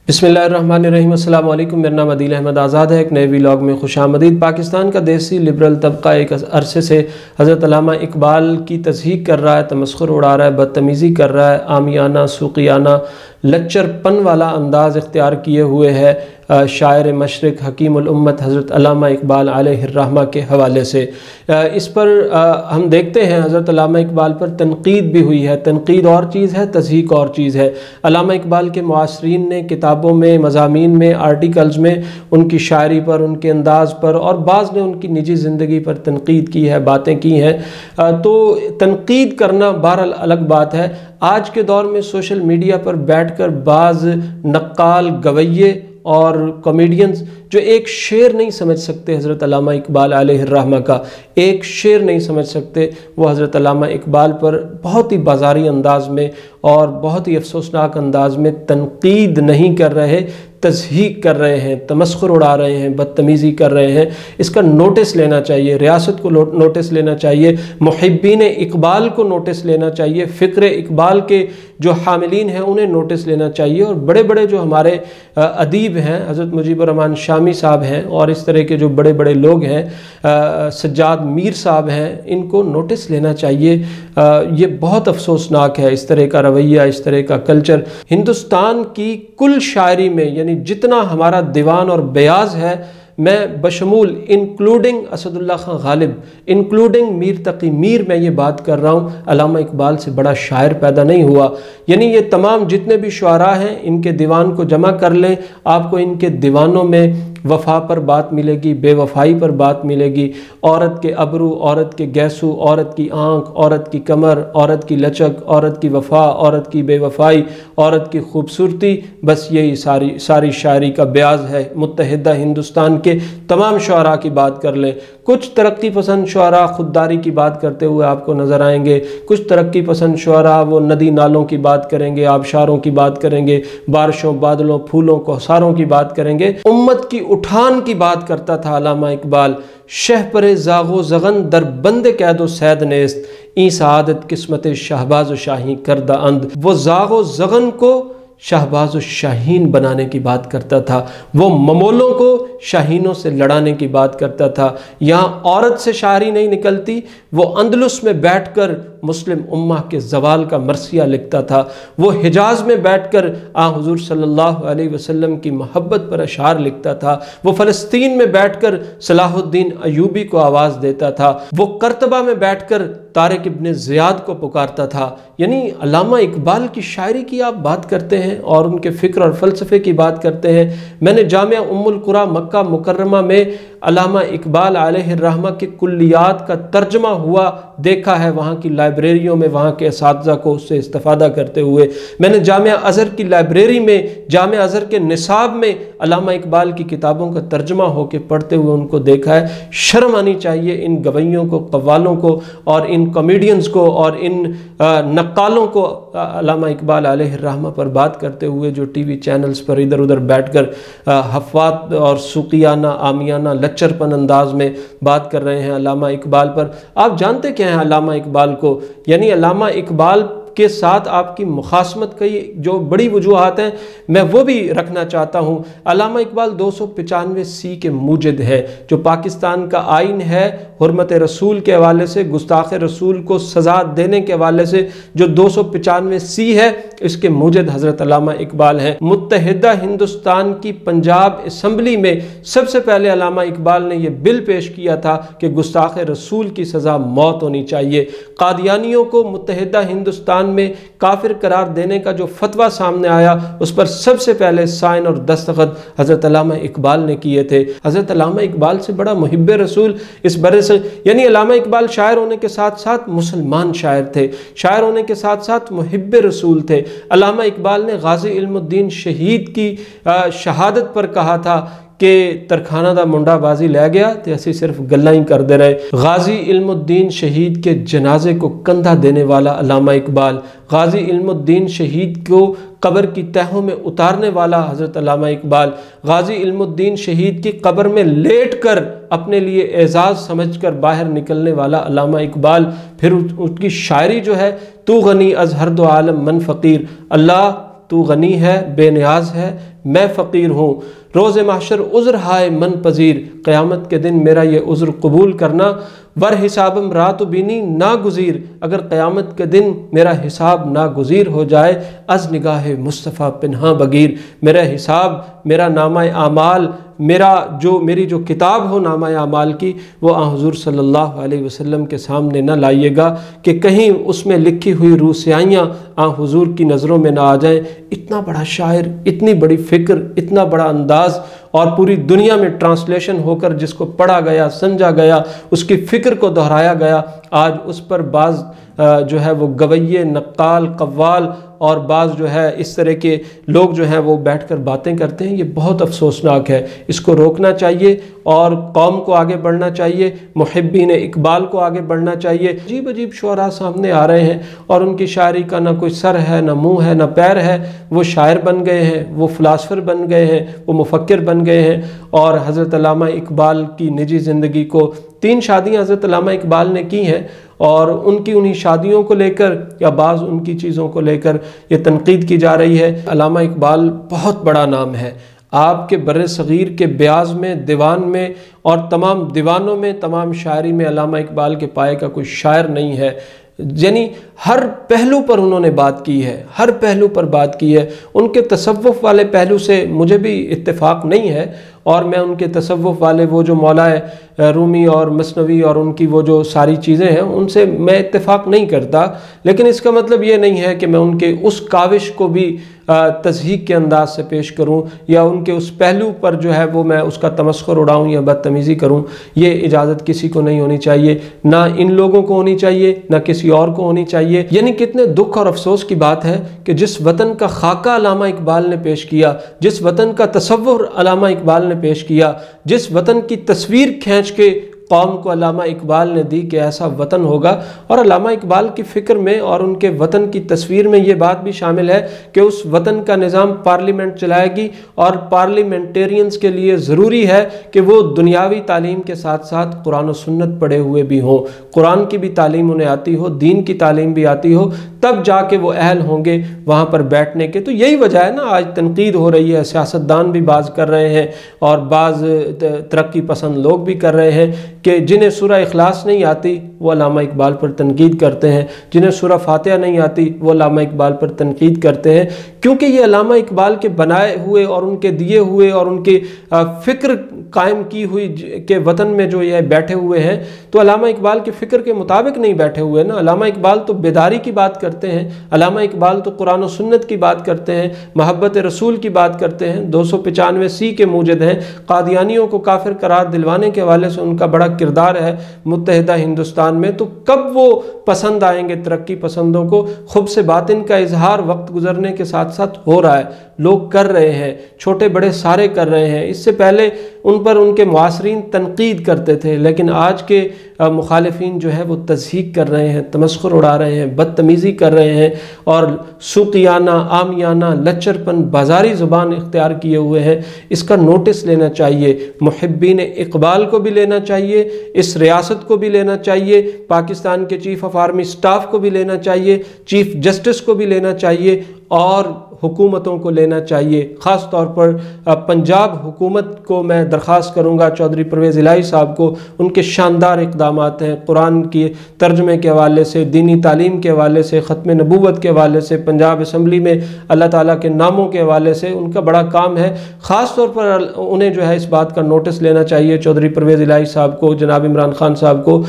बिस्मिल्लाहिर्रहमानिर्रहीम। अस्सलाम वालेकुम। मेरा नाम अदील अहमद आज़ाद है। एक नए व्लॉग में खुशामदीद। पाकिस्तान का देसी लिबरल तबका एक अरसे से हज़रत अल्लामा इकबाल की तज़हीक कर रहा है, तमस्खुर उड़ा रहा है, बदतमीज़ी कर रहा है, आमियाना सूक़ियाना लच्चरपन वाला अंदाज़ इख्तियार किए हुए है शायर मशरिक़ हकीमुल उम्मत हज़रत अल्लामा इकबाल अलैहिर्रहमा के हवाले से। इस पर हम देखते हैं हज़रत अल्लामा इकबाल पर तनकीद भी हुई है। तनकीद और चीज़ है, तज़हीक और चीज़ है। अल्लामा इकबाल के मुआसरीन ने किताबों में, मज़ामीन में, आर्टिकल्स में उनकी शायरी पर, उनके अंदाज़ पर और बाज़ ने उनकी निजी ज़िंदगी पर तनकीद की है, बातें की हैं। तो तनकीद करना बहरहाल अलग बात है। आज के दौर में सोशल मीडिया पर बैठकर बाज़ नक्काल, गवैये और कॉमेडियंस जो एक शेर नहीं समझ सकते हज़रत अल्लामा इकबाल अलैहिर्रहमा का, एक शेर नहीं समझ सकते, वो हज़रत अल्लामा इकबाल पर बहुत ही बाज़ारी अंदाज़ में और बहुत ही अफसोसनाक अंदाज़ में तनकीद नहीं कर रहे, तज़हीक कर रहे हैं, तमस्खुर उड़ा रहे हैं, बदतमीज़ी कर रहे हैं। इसका नोटिस लेना चाहिए, रियासत को नोटिस लेना चाहिए, मुहिब्बीन इकबाल को नोटिस लेना चाहिए, फ़िक्र इकबाल के जो हामिलीन हैं उन्हें नोटिस लेना चाहिए। और बड़े बड़े जो हमारे अदीब हैं, हज़रत मुजीबुर रहमान शामी साहब हैं और इस तरह के जो बड़े बड़े लोग हैं, सज्जाद मीर साहब हैं, इनको नोटिस लेना चाहिए। ये बहुत अफसोसनाक है इस तरह का रवैया, इस तरह का कल्चर। हिंदुस्तान की कुल शायरी में यानी जितना हमारा दीवान और बयाज़ है, मैं बशमूल इंक्लूडिंग असदुल्ला खां गालिब, इंक्लूडिंग मीर तकी मीर, मैं ये बात कर रहा हूँ, अल्लामा इकबाल से बड़ा शायर पैदा नहीं हुआ। यानी ये तमाम जितने भी शुआरा हैं, इनके दीवान को जमा कर लें, आपको इनके दीवानों में वफ़ा पर बात मिलेगी, बेवफ़ाई पर बात मिलेगी, औरत के अबरू, औरत के गैसू, औरत की आँख, औरत की कमर, औरत की लचक, औरत की वफ़ा, औरत की बेवफ़ाई, औरत की खूबसूरती, बस यही सारी शायरी का ब्याज है। मुत्तहिदा हिंदुस्तान के तमाम शुआरा की बात कर लें, कुछ तरक्की पसंद शुआरा ख़ुददारी की बात करते हुए आपको नज़र आएंगे, कुछ तरक्की पसंद शुआरा वो नदी नालों की बात करेंगे, आबशारों की बात करेंगे, बारिशों, बादलों, फूलों, कोसारों की बात करेंगे। उम्मत की उठान की बात करता था अल्लामा इकबाल। शह परे जागो जगन दर बंद कैदो सैद नेस्त, ई सआदत किस्मत शहबाज शाही करदा अंद। वो जागो जगन को शहबाज शाहीन बनाने की बात करता था, वो ममोलों को शाहीनों से लड़ाने की बात करता था। यहाँ औरत से शायरी नहीं निकलती, वो अंदलुस में बैठकर मुस्लिम उम्मा के ज़वाल का मरसिया लिखता था, वो हिजाज में बैठकर हुज़ूर सल्लल्लाहु अलैहि वसल्लम की मोहब्बत पर अशार लिखता था, वो फ़लस्तीन में बैठकर सलाहुद्दीन अयूबी को आवाज़ देता था, वो करतबा में बैठकर तारिक इब्न ज़ियाद को पुकारता था। यानी अल्लामा इकबाल की शायरी की आप बात करते हैं और उनके फ़िक्र और फ़लसफ़े की बात करते हैं। मैंने जामिया उम्मुल कुरा मक्का मुकर्रमा में अल्लामा इकबाल अलैहिर्रहमा के कुल्लियात का तर्जमा हुआ देखा है, वहाँ की लाइब्रेरियों में वहाँ के असातिज़ा को उससे इस्तिफ़ादा करते हुए। मैंने जामिया अज़हर की लाइब्रेरी में, जामिया अज़हर के निसाब में अल्लामा इकबाल की किताबों का तर्जमा होकर पढ़ते हुए उनको देखा है। शर्म आनी चाहिए इन गवैयों को, कव्वालों को और इन कॉमेडियंस को और इन नक्कालों को अल्लामा इकबाल अलैहिर्रहमा पर बात करते हुए जो टीवी चैनल्स पर इधर उधर बैठकर हफ़वात और सूक़ियाना, आमियाना, लच्चरपन अंदाज में बात कर रहे हैं अल्लामा इकबाल पर। आप जानते क्या हैं अल्लामा इकबाल को? यानी अल्लामा इकबाल के साथ आपकी मुखासमत की जो बड़ी वजूहात हैं, मैं वो भी रखना चाहता हूँ। अल्लामा इकबाल 295C के मूजिद हैं, जो पाकिस्तान का आइन है, हुर्मत रसूल के हवाले से, गुस्ताख रसूल को सज़ा देने के हवाले से जो 295C है, इसके मूजिद हज़रत अल्लामा इकबाल हैं। मुत्तहिदा हिंदुस्तान की पंजाब असम्बली में सबसे पहले अल्लामा इकबाल ने यह बिल पेश किया था कि गुस्ताख रसूल की सज़ा मौत होनी चाहिए। कादियानियों को मुत्तहिदा हिंदुस्तान में काफिर करार देने का जो फतवा सामने आया, उस पर सबसे पहले साइन और दस्तखत हज़रत अल्लामा इकबाल ने किए थे। हज़रत अल्लामा इकबाल से बड़ा मुहिब्बे रसूल इस बरे से, यानी अल्लामा इकबाल शायर होने के साथ साथ मुसलमान शायर थे, शायर होने के साथ साथ मुहिब्बे रसूल थे। अल्लामा इकबाल ने गाजी इल्मुद्दीन शहीद की शहादत पर कहा था कि तरखाना दा मुंडा बाजी लै गया तो असी सिर्फ गल्लां ही करते रहे। गाजी इल्मुद्दीन शहीद के जनाजे को कंधा देने वाला अल्लामा इकबाल, गाजी इल्मुद्दीन शहीद को कब्र की तहों में उतारने वाला हज़रत अल्लामा इकबाल, गाजी इल्मुद्दीन शहीद की कब्र में लेट कर अपने लिए एजाज़ समझकर बाहर निकलने वाला अल्लामा इकबाल। फिर उसकी शायरी जो है, तू गनी अज़ हर दो आलम मन फ़कीर, अल्लाह तू गनी है, बेनियाज है, میں فقیر ہوں، روز محشر عذر ہائے من پذیر، قیامت کے دن میرا یہ عذر قبول کرنا، ور حسابم رات و بینی ناگزیر، اگر قیامت کے دن میرا حساب ناگزیر ہو جائے، از نگاہ مصطفیٰ پنہاں بگیر، میرا حساب، میرا نامہ اعمال، میری جو کتاب ہو نامہ اعمال کی، وہ آن حضور صلی اللہ علیہ وسلم کے سامنے نہ لائیے گا کہ کہیں اس میں لکھی ہوئی روسیائیاں آن حضور کی نظروں میں نہ آ جائیں۔ اتنا بڑا شاعر، اتنی بڑی فکر، اتنا بڑا انداز، اور پوری دنیا میں ٹرانسلیشن ہو کر جس کو پڑھا گیا، سمجھا گیا، اس کی فکر کو دہرایا گیا، آج اس پر بعض جو ہے وہ گویے، نقال، قوال اور بعض جو ہے اس طرح کے لوگ جو ہیں وہ بیٹھ کر باتیں کرتے ہیں۔ یہ بہت افسوسناک ہے، اس کو روکنا چاہیے اور قوم کو آگے بڑھنا چاہیے، محبین اقبال کو آگے بڑھنا چاہیے۔ عجیب عجیب شعراء سامنے آ رہے ہیں اور ان کی شاعری کا نہ کوئی سر ہے، نہ منہ ہے، نہ پیر ہے، وہ شاعر بن گئے ہیں، وہ فلاسفر بن گئے ہیں، وہ مفکر بن گئے ہیں۔ اور حضرت علامہ اقبال کی نجی زندگی کو 3 شادیاں حضرت علامہ اقبال نے کی ہیں، اور ان کی انہی شادیوں کو لے کر یا بعض ان کی چیزوں کو لے کر یہ تنقید کی جا رہی ہے۔ علامہ اقبال بہت بڑا نام ہے آپ کے بر صغیر کے بیاض میں، دیوان میں اور تمام دیوانوں میں، تمام شاعری میں علامہ اقبال کے پائے کا کوئی شاعر نہیں ہے۔ یعنی ہر پہلو پر انہوں نے بات کی ہے، ہر پہلو پر بات کی ہے۔ ان کے تصوف والے پہلو سے مجھے بھی اتفاق نہیں ہے، اور میں ان کے تصوف والے وہ جو مولا رومی اور مثنوی اور ان کی وہ جو ساری چیزیں ہیں ان سے میں اتفاق نہیں کرتا، لیکن اس کا مطلب یہ نہیں ہے کہ میں ان کے اس کاوش کو بھی تضحیک کے انداز سے پیش کروں یا ان کے اس پہلو پر جو ہے وہ میں اس کا تمسخر اڑاؤں یا بدتمیزی کروں۔ یہ اجازت کسی کو نہیں ہونی چاہیے، نہ ان لوگوں کو ہونی چاہیے، نہ کسی اور کو ہونی چاہیے۔ یعنی کتنے دکھ اور افسوس کی بات ہے کہ جس وطن کا خاکہ علامہ اقبال نے پیش کیا، جس وطن کا تصور علامہ اقبال نے پیش کیا، جس وطن کی تصویر کھینچ کے قوم کو علامہ اقبال نے دی کہ ایسا وطن ہوگا، اور علامہ اقبال کی فکر میں اور ان کے وطن کی تصویر میں یہ بات بھی شامل ہے کہ اس وطن کا نظام پارلیمنٹ چلائے گی، اور پارلیمنٹیرینز کے لیے ضروری ہے کہ وہ دنیاوی تعلیم کے ساتھ ساتھ قرآن و سنت پڑھے ہوئے بھی ہوں، قرآن کی بھی تعلیم انہیں آتی ہو، دین کی تعلیم بھی آتی ہو، تب جا کے وہ اہل ہوں گے وہاں پر بیٹھنے کے۔ تو یہی وجہ ہے نا آج تنقید ہو رہی ہے، سیاستدان بھی بعض کر رہے ہیں اور بعض ترقی پسند لوگ بھی کر رہے ہیں کہ جنہیں سورہ اخلاص نہیں آتی وہ علامہ اقبال پر تنقید کرتے ہیں، جنہیں سورہ فاتحہ نہیں آتی وہ علامہ اقبال پر تنقید کرتے ہیں، کیونکہ یہ علامہ اقبال کے بنائے ہوئے اور ان کے دیے ہوئے اور ان کی فکر قائم کی ہوئی کہ وطن میں جو یہ بیٹھے ہوئے ہیں تو علامہ اقبال کی فکر کے مطابق نہیں بیٹھے ہوئے نا۔ علامہ اقبال تو بیداری کی بات کرتے ہیں، علامہ اقبال تو قرآن و سنت کی بات کرتے ہیں، محبت رسول کی بات کرتے ہیں، 295 کے موجد ہیں، قادیانیوں کو کافر قرار دلوانے کے حوالے سے ان کا بڑا کردار ہے متحدہ ہندوستان میں۔ تو کب وہ پسند آئیں گے ترقی پسندوں کو؟ خبث باطن کا اظہار وقت گزرنے کے ساتھ ساتھ ہو رہا ہے، لوگ کر رہے ہیں، چھوٹے بڑے سارے کر رہے ہیں۔ اس سے پہلے ان پر ان کے معاصرین تنقید کرتے تھے، لیکن آج کے مخالفین جو ہے وہ تضحیک کر رہے ہیں، تمسخر اڑا رہے ہیں، بدتمیزی کر رہے ہیں اور سوقیانہ، عامیانہ، لچرپن، بازاری زبان اختیار کیے ہوئے ہیں۔ اس کا نوٹس لینا چاہیے، محبین اقبال کو بھی لینا چاہیے، اس ریاست کو بھی لینا چاہیے، پاکستان کے چیف آف آرمی سٹاف کو بھی لینا چاہیے، چیف جسٹس کو بھی لینا چاہیے اور حکومتوں کو لینا چاہیے۔ خاص طور پر پنجاب حکومت کو میں درخواست کروں گا، چودھری پرویز الہی صاحب کو، ان کے شاندار اقدامات ہیں قرآن کی ترجمے کے حوالے سے، دینی تعلیم کے حوالے سے، ختم نبوت کے حوالے سے، پنجاب اسمبلی میں اللہ تعالیٰ کے ناموں کے حوالے سے ان کا بڑا کام ہے۔ خاص طور پر انہیں جو ہے اس بات کا نوٹس لینا چاہیے چودھری پرویز الہی صاحب کو، جناب عمران خان صاحب کو،